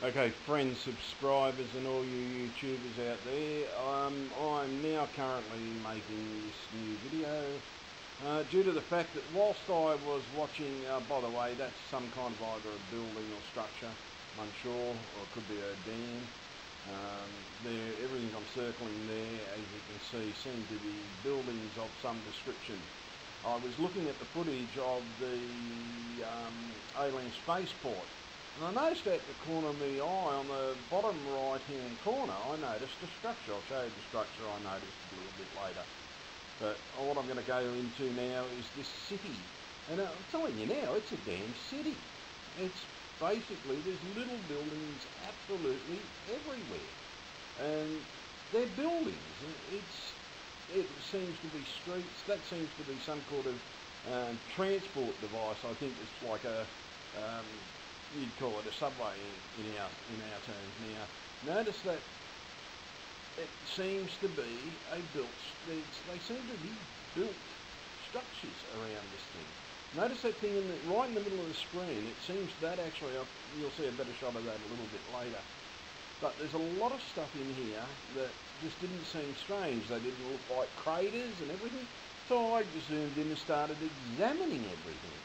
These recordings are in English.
Okay, friends, subscribers and all you YouTubers out there, I'm now currently making this new video due to the fact that whilst I was watching, by the way, that's some kind of either a building or structure, I'm unsure, or it could be a dam. Everything I'm circling there, as you can see, seem to be buildings of some description. I was looking at the footage of the alien spaceport, and I noticed at the corner of my eye, on the bottom right hand corner, I noticed a structure. I'll show you the structure I noticed a little bit later. But what I'm going to go into now is this city. And I'm telling you now, it's a damn city. It's basically, there's little buildings absolutely everywhere. And they're buildings. It seems to be streets. That seems to be some kind of transport device. I think it's like a... you'd call it a subway in our terms. Now, notice that it seems to be they seem to be built structures around this thing. Notice that thing right in the middle of the screen. It seems that actually, you'll see a better shot of that a little bit later. But there's a lot of stuff in here that just didn't seem strange. They didn't look like craters and everything. So I just zoomed in and started examining everything.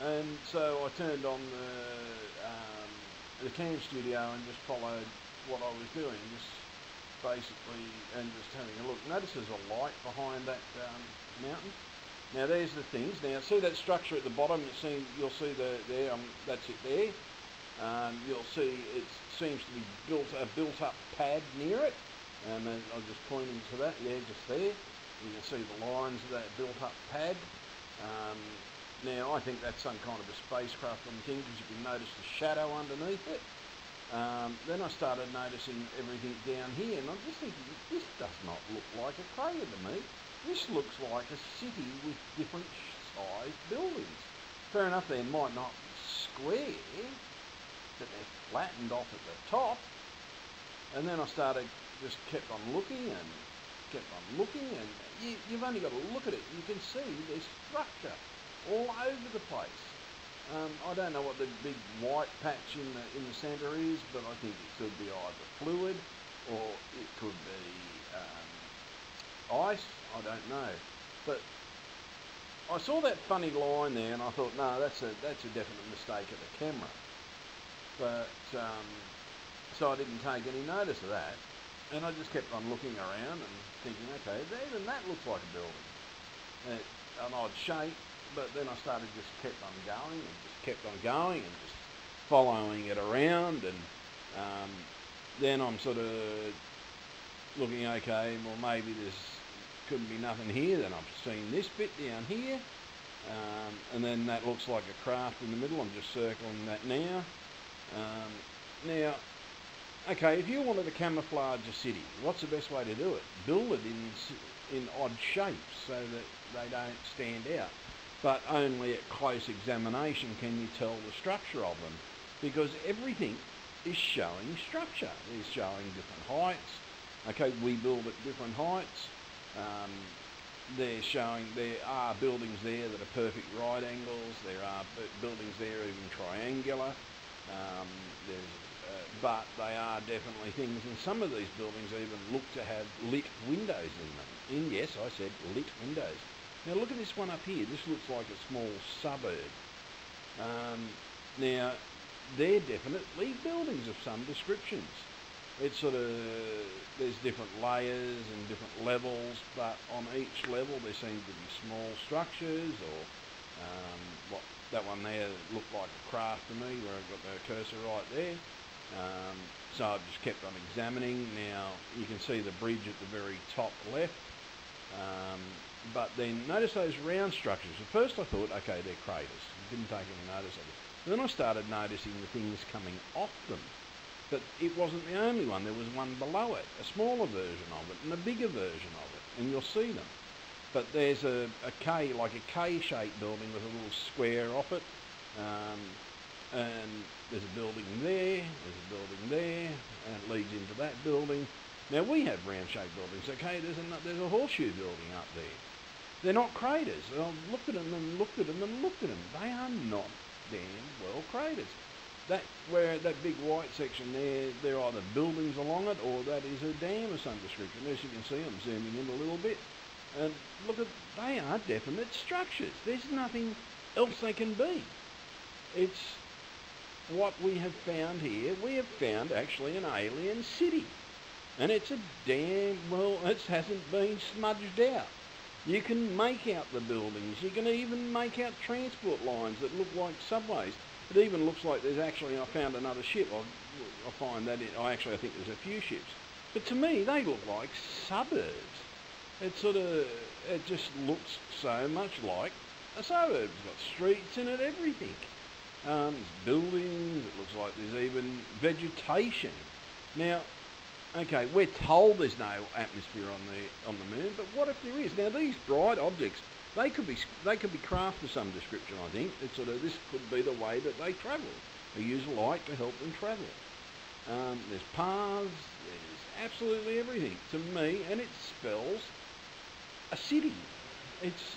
And so I turned on the cam studio and just followed what I was doing, just basically, and just having a look. Notice there's a light behind that mountain. Now there's the things. Now see that structure at the bottom? You'll see that's it there. You'll see it seems to be a built-up pad near it. And then I'll just point into that. Yeah, just there. You can see the lines of that built-up pad. Now, I think that's some kind of a spacecraft on the thing, because you can notice the shadow underneath it. Then I started noticing everything down here, and I'm just thinking, this does not look like a crater to me. This looks like a city with different sized buildings. Fair enough, they might not be square, but they're flattened off at the top. And then I kept on looking, and you've only got to look at it. You can see there's structure all over the place. I don't know what the big white patch in the centre is, but I think it could be either fluid or it could be ice. I don't know. But I saw that funny line there, and I thought, no, that's a definite mistake of the camera. But so I didn't take any notice of that, and I just kept on looking around and thinking, okay, even that looks like a building. An odd shape. But then I kept on going and just following it around, and then I'm sort of looking, okay, well maybe couldn't be nothing here. Then I've seen this bit down here, and then that looks like a craft in the middle. I'm just circling that now. Now, okay, if you wanted to camouflage a city, what's the best way to do it? Build it in odd shapes so that they don't stand out. But only at close examination can you tell the structure of them, because everything is showing structure. It's showing different heights. Okay, we build at different heights. There are buildings there that are perfect right angles. There are buildings there even triangular. But they are definitely things, and some of these buildings even look to have lit windows in them. Yes, I said lit windows. Now look at this one up here. This looks like a small suburb. Now, they're definitely buildings of some descriptions. It's there's different layers and different levels, but on each level there seem to be small structures, or that one there looked like a craft to me, where I've got the cursor right there. So I've just kept on examining. Now you can see the bridge at the very top left. But then notice those round structures. At first I thought, okay, they're craters. Didn't take any notice of it. Then I started noticing the things coming off them. But it wasn't the only one. There was one below it, a smaller version of it, and a bigger version of it, and you'll see them. But there's a K-shaped building with a little square off it, and there's a building there, there's a building there, and it leads into that building. Now we have round-shaped buildings. Okay, there's a horseshoe building up there. They're not craters. I've looked at them and looked at them and looked at them. They are not damn well craters. that where that big white section there are either buildings along it or that is a dam of some description. As you can see, I'm zooming in a little bit, and look at, they are definite structures. There's nothing else they can be. It's what we have found here. We have found actually an alien city, and it's a damn, well, it hasn't been smudged out. You can make out the buildings. You can even make out transport lines that look like subways. It even looks like there's actually, I found another ship. I find that I think there's a few ships. But to me, they look like suburbs. It just looks so much like a suburb. It's got streets in it, everything. There's buildings. It looks like there's even vegetation. Now, okay, we're told there's no atmosphere on the moon, but what if there is? Now, these bright objects, they could be craft of some description. I think it's this could be the way that they travel. They use light to help them travel. There's paths. There's absolutely everything to me, and it spells a city. It's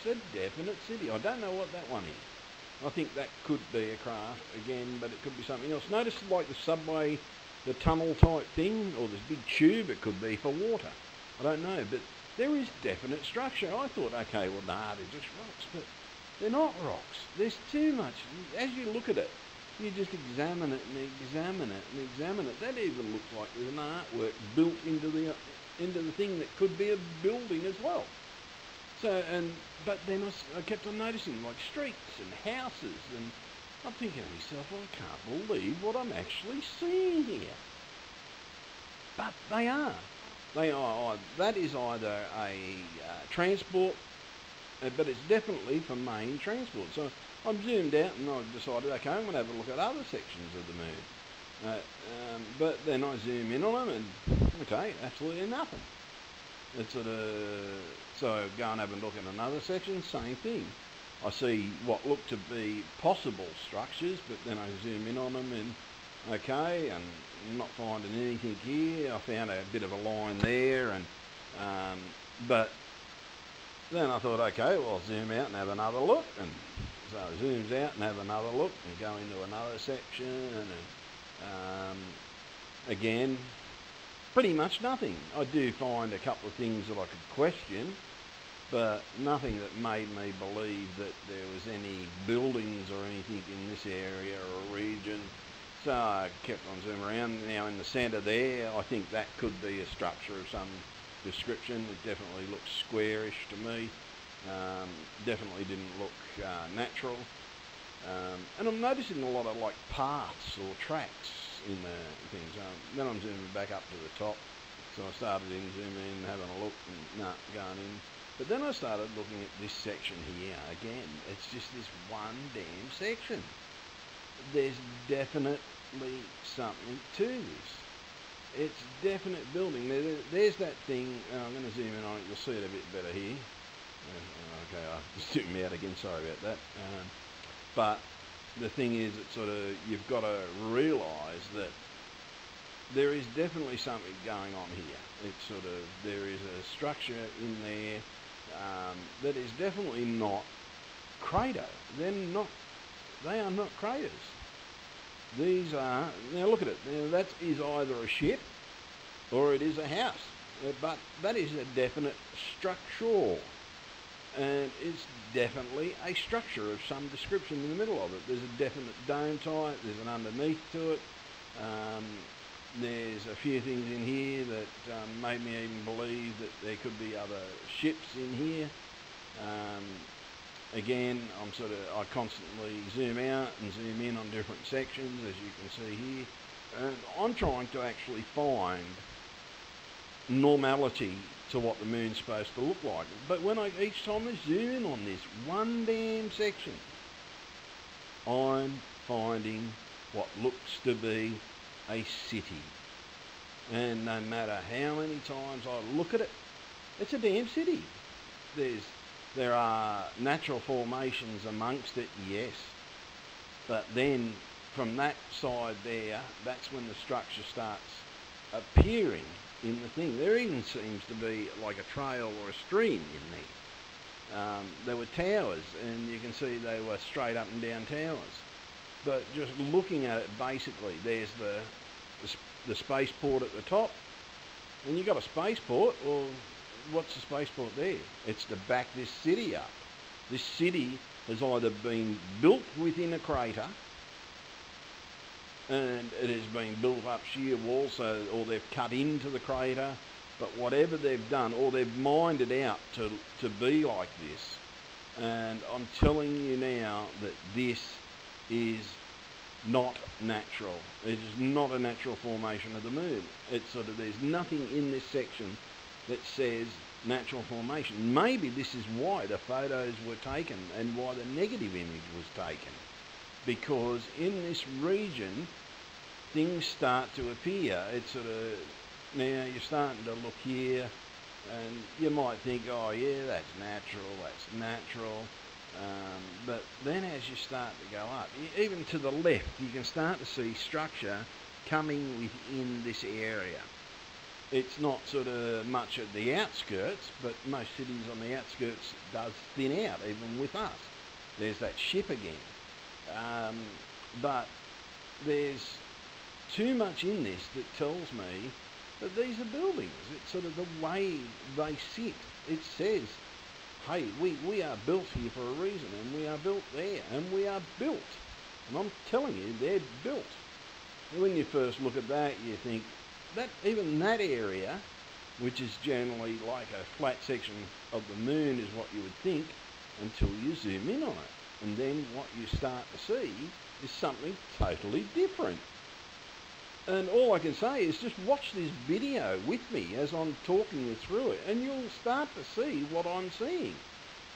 a definite city. I don't know what that one is. I think that could be a craft again, but it could be something else. Notice like the subway, the tunnel type thing, or this big tube. It could be for water. I don't know, but there is definite structure. I thought, okay, well, nah, they're just rocks, but they're not rocks. There's too much. As you look at it, you just examine it and examine it and examine it. That even looks like there's an artwork built into the thing that could be a building as well. So, but then I kept on noticing like streets and houses, and I'm thinking to myself, well, I can't believe what I'm actually seeing here. But they are. That is either a transport, but it's definitely for main transport. So I'm zoomed out and I've decided, okay, I'm going to have a look at other sections of the moon. But then I zoom in on them and, okay, absolutely nothing. It's so I go and have a look at another section, same thing. I see what look to be possible structures, but then I zoom in on them and, okay, and I'm not finding anything here. I found a bit of a line there, and but then I thought, okay, well, I'll zoom out and have another look, and so I zooms out and have another look and go into another section, and again, pretty much nothing. I do find a couple of things that I could question, but nothing that made me believe that there was any buildings or anything in this area or region. So I kept on zooming around. Now in the centre there, I think that could be a structure of some description. It definitely looks squarish to me. Definitely didn't look natural. And I'm noticing a lot of like paths or tracks in the things. Then I'm zooming back up to the top. So I started in, zooming in, having a look, and going in. But then I started looking at this section here again. It's just this one damn section. There's definitely something to this. It's definite building. There's that thing. I'm going to zoom in on it. You'll see it a bit better here. Okay, I'll zoom out again. Sorry about that. But the thing is, it's you've got to realise that there is definitely something going on here. It's there is a structure in there that is definitely not crater. They are not craters. These are, now look at it, now that is either a ship or it is a house, but that is a definite structure, and it's definitely a structure of some description in the middle of it. There's a definite dome type, there's an underneath to it, there's a few things in here that made me even believe that there could be other ships in here. Again, I constantly zoom out and zoom in on different sections, as you can see here. And I'm trying to actually find normality to what the moon's supposed to look like. But each time I zoom in on this one damn section, I'm finding what looks to be a city. And no matter how many times I look at it, it's a damn city. There are natural formations amongst it, yes, but then from that side there, that's when the structure starts appearing in the thing. There even seems to be like a trail or a stream in there. There were towers, and you can see they were straight up and down towers. But just looking at it, basically, there's the spaceport at the top. When you've got a spaceport, well, what's the spaceport there? It's to back this city up. This city has either been built within a crater, and it has been built up sheer walls, or they've cut into the crater, but whatever they've done, or they've mined it out to be like this. And I'm telling you now that this is not natural. It is not a natural formation of the moon. It's sort of, there's nothing in this section that says natural formation. Maybe this is why the photos were taken and why the negative image was taken. Because in this region, things start to appear. It's sort of, now you're starting to look here, and you might think, oh yeah, that's natural. But then as you start to go up, even to the left, you can start to see structure coming within this area. It's not sort of much at the outskirts, but most cities on the outskirts does thin out, even with us. There's that ship again. But there's too much in this that tells me that these are buildings. It's sort of the way they sit. It says, hey, we are built here for a reason, and we are built there, and we are built. And I'm telling you, they're built. And when you first look at that, you think, that even that area, which is generally like a flat section of the moon, is what you would think, until you zoom in on it. And then what you start to see is something totally different. And all I can say is just watch this video with me as I'm talking you through it, and you'll start to see what I'm seeing.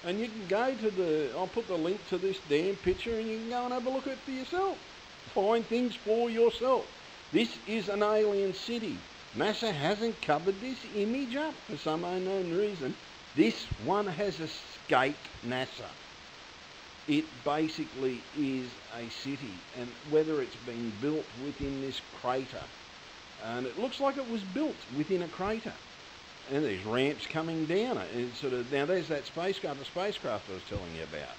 And you can go to I'll put the link to this damn picture, and you can go and have a look at it for yourself. Find things for yourself. This is an alien city. NASA hasn't covered this image up for some unknown reason. This one has escaped NASA. It basically is a city, and whether it's been built within this crater, and it looks like it was built within a crater, and there's ramps coming down it. It's sort of, now there's that spacecraft, the spacecraft I was telling you about.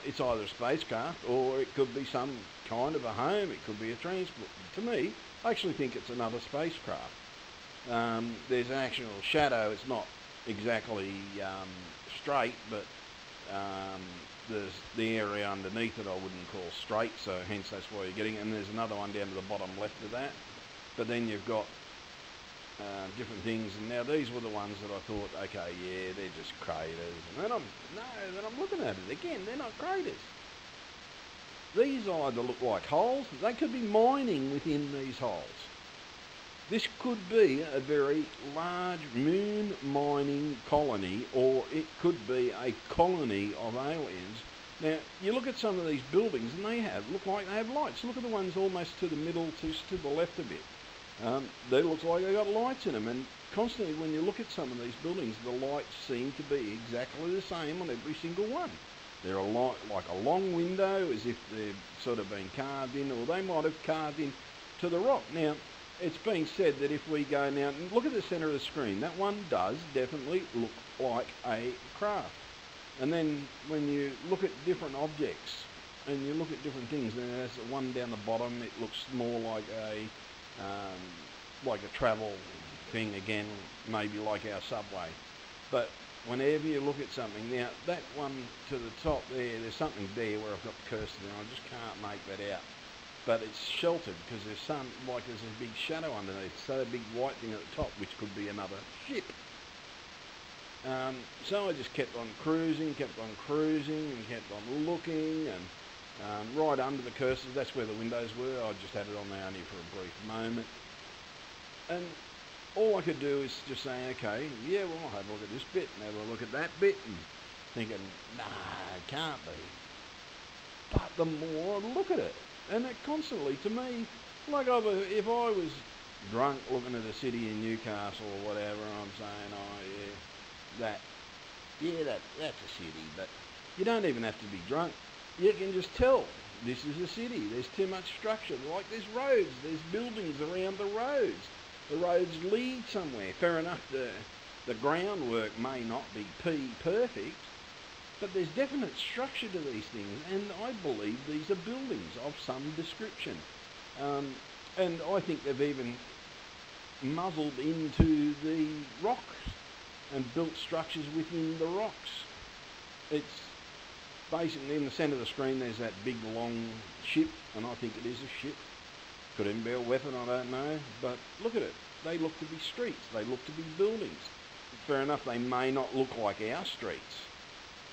It's either a spacecraft or it could be some kind of a home. It could be a transport. To me, I actually think it's another spacecraft. There's an actual shadow. It's not exactly straight, but there's the area underneath it I wouldn't call straight, so hence that's why you're getting it. And there's another one down to the bottom left of that. But then you've got different things, and now these were the ones that I thought, okay, yeah, they're just craters. And then I'm looking at it again, they're not craters. These either look like holes, they could be mining within these holes. This could be a very large moon mining colony, or it could be a colony of aliens. Now, you look at some of these buildings, and they look like they have lights. Look at the ones almost to the middle, to the left a bit. They look like they've got lights in them, and constantly when you look at some of these buildings, the lights seem to be exactly the same on every single one. They're like a long window, as if they've sort of been carved in, or they might have carved in to the rock. Now, it's been said that if we go now and look at the centre of the screen, that one does definitely look like a craft. And then when you look at different objects and you look at different things, then there's the one down the bottom, it looks more like a travel thing again, maybe like our subway. But whenever you look at something, now that one to the top there's something there where I've got the cursor there, I just can't make that out. But it's sheltered because there's a big shadow underneath, so a big white thing at the top, which could be another ship. So I just kept on cruising, and kept on looking, and right under the cursor, that's where the windows were. I just had it on there only for a brief moment. And all I could do is just say, okay, yeah, well, I'll have a look at this bit, and have a look at that bit, and thinking, nah, it can't be. But the more I look at it, and it constantly, to me, like if I was drunk looking at a city in Newcastle or whatever, I'm saying, oh yeah, that's a city. But you don't even have to be drunk. You can just tell this is a city. There's too much structure. Like there's roads, there's buildings around the roads. The roads lead somewhere. Fair enough, the groundwork may not be perfect, But there's definite structure to these things, and I believe these are buildings of some description. And I think they've even muzzled into the rocks and built structures within the rocks. It's basically in the centre of the screen there's that big long ship, and I think it is a ship. Could even be a weapon, I don't know. But look at it. They look to be streets. They look to be buildings. Fair enough, they may not look like our streets.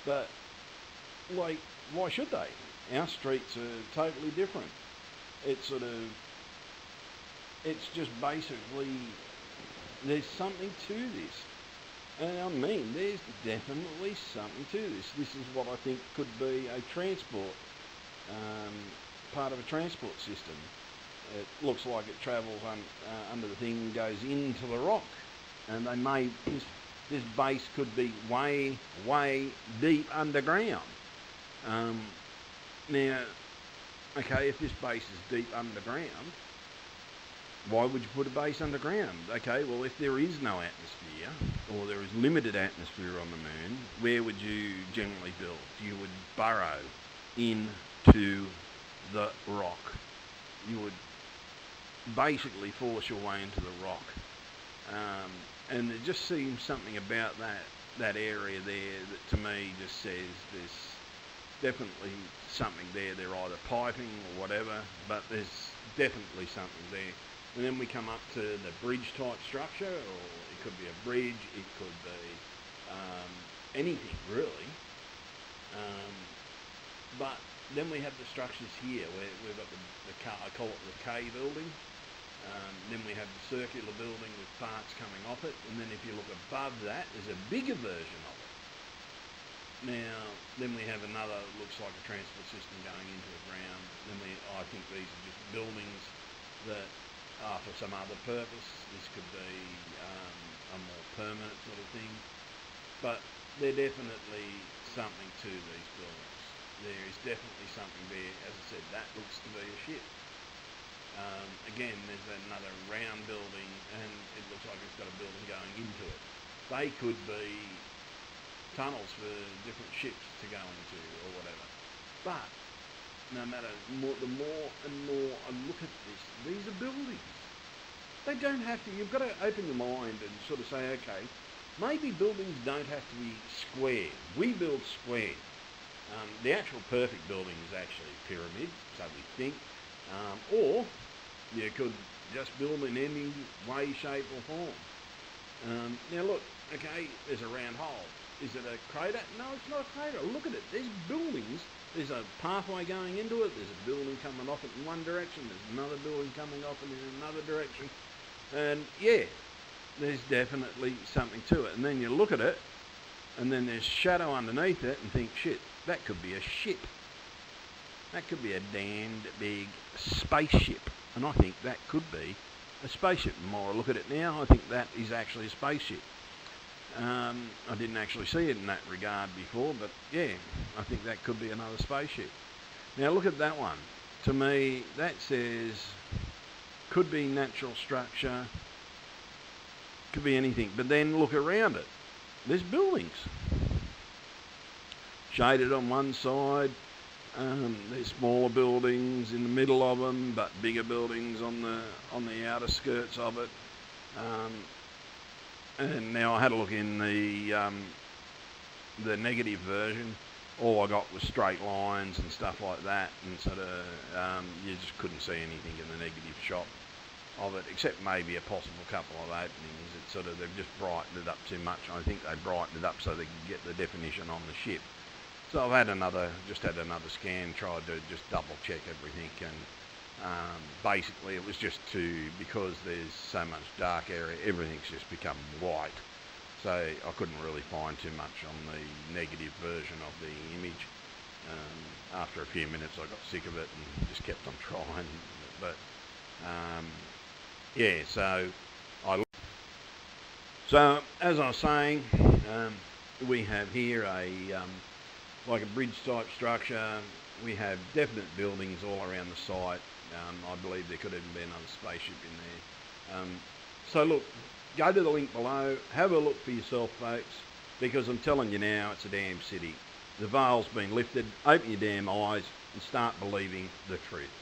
But, like, why should they? Our streets are totally different. It's just basically, there's something to this. And I mean, there's definitely something to this. This is what I think could be a transport, part of a transport system. It looks like it travels under the thing and goes into the rock. And they may, this base could be way, way deep underground. Now, okay, if this base is deep underground, why would you put a base underground? Okay, well, if there is no atmosphere, or there is limited atmosphere on the moon, where would you generally build? You would burrow into the rock. You would basically force your way into the rock. And it just seems something about that area there that to me just says there's definitely something there. They're either piping or whatever, but there's definitely something there. And then we come up to the bridge type structure, or it could be a bridge, it could be anything really. But then we have the structures here where we've got I call it the K building. Then we have the circular building with parts coming off it, and then if you look above that, there's a bigger version of it. Now, then we have another, looks like a transport system going into the ground. Then I think these are just buildings that are for some other purpose. This could be a more permanent sort of thing. But there's definitely something to these buildings. There is definitely something there. As I said, that looks to be a ship. Again, there's another round building, and it looks like it's got a building going into it. They could be tunnels for different ships to go into or whatever. But no matter the more and more I look at this, these are buildings. They don't have to. You've got to open your mind and sort of say, okay, maybe buildings don't have to be square. We build square. The actual perfect building is actually a pyramid, so we think. Or you could just build in any way, shape or form. Now look, okay, there's a round hole. Is it a crater? No, it's not a crater. Look at it. There's buildings. There's a pathway going into it. There's a building coming off it in one direction. There's another building coming off it in another direction. And yeah, there's definitely something to it. And then you look at it, and then there's shadow underneath it and think, shit, that could be a ship. That could be a damned big spaceship. And I think that could be a spaceship. The more I look at it now, I think that is actually a spaceship. I didn't actually see it in that regard before, but yeah, I think that could be another spaceship. Now look at that one. To me, that says could be natural structure, could be anything. But then look around it. There's buildings. Shaded on one side. There's smaller buildings in the middle of them, but bigger buildings on the outer skirts of it. And now I had a look in the negative version. All I got was straight lines and stuff like that, and sort of you just couldn't see anything in the negative shot of it, except maybe a possible couple of openings. It's sort of, they've just brightened it up too much. I think they brightened it up so they could get the definition on the ship. So I've had another scan, tried to just double check everything, and basically it was just because there's so much dark area, everything's just become white. So I couldn't really find too much on the negative version of the image. After a few minutes I got sick of it and just kept on trying. But yeah, so as I was saying, we have here like a bridge type structure. We have definite buildings all around the site. I believe there could even be another spaceship in there. So look, go to the link below, have a look for yourself folks, because I'm telling you now, it's a damn city. The veil's been lifted. Open your damn eyes and start believing the truth.